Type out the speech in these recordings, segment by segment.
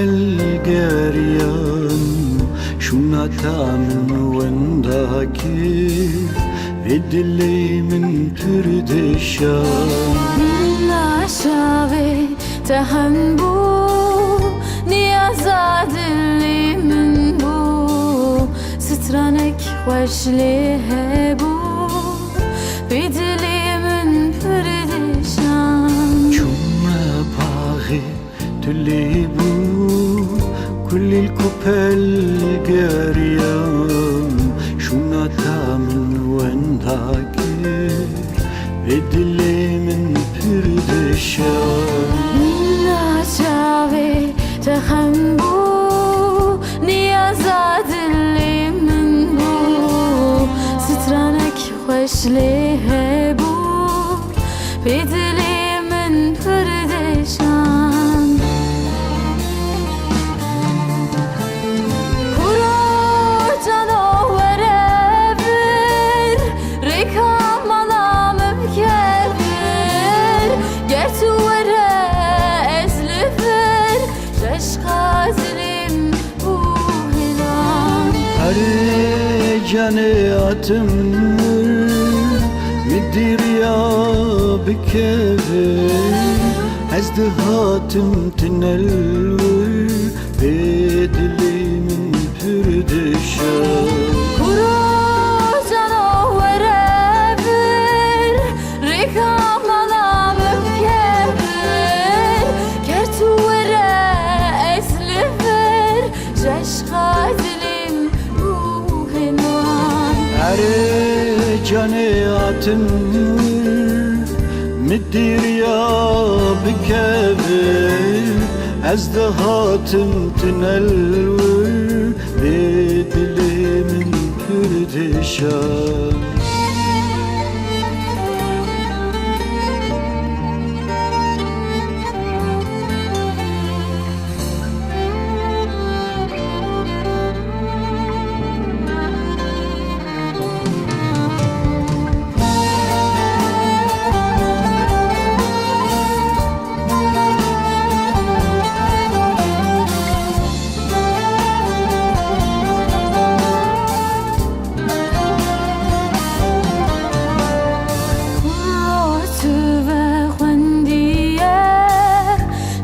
الجريان شونا تعمل ونداكي بدلي من pürdüşan Laşave tahanbu niyazadilimin bu Stranek hoşli hebu bedilimin pürdüşan شونا باغي تليبو كل الكوبل جريان شونا تعمل ونداكي بدلي من pürdüşan Laşave tahanbu niyazadilimin bu Stranek hoşli hebu bedilimin pürdüşan جنياتم مدير يا بكفر ازدهاتم تنلور بدلي من pürdüşan جنياتم مدير يا بكفر ازدهاتم تنلور بدلي من pürdüşan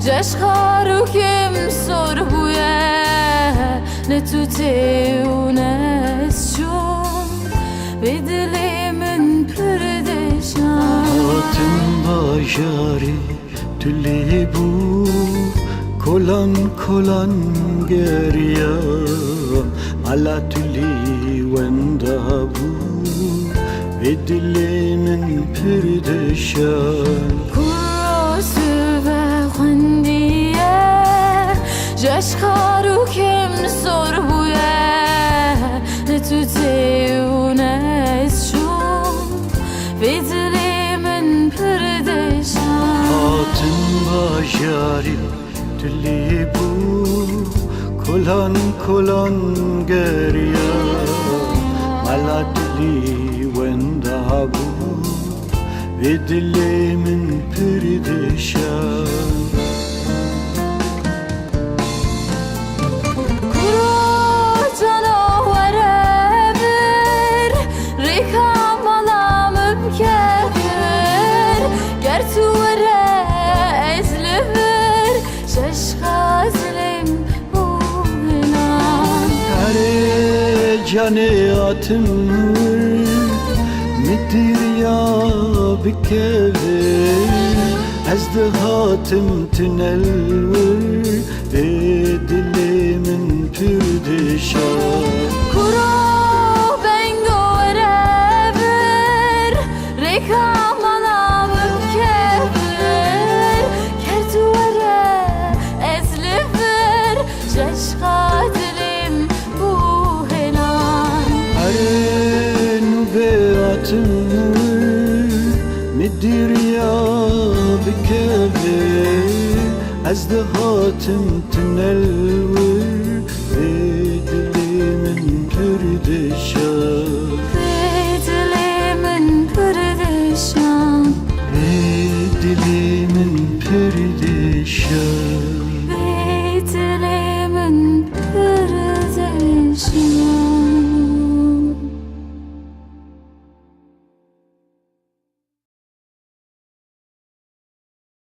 Yaşkar kim sorbuye ne tüte unesçum bedilimin pürdüşan Hatım bajari tülibu kolan kolan geriya ala tüli vendabu bedilimin pürdüşan Yaşkar kim sorbuye ne tüte unesçum bedilimin pürdüşan Hatım bajari tülibu kolan kolan geriya ala tüli vendabu bedilimin pürdüşan جنياتم مدير يا بكفر ازدهاتم تنلور بدلي من pürdüşan مدير يا بكفر ازدهاتم تنلور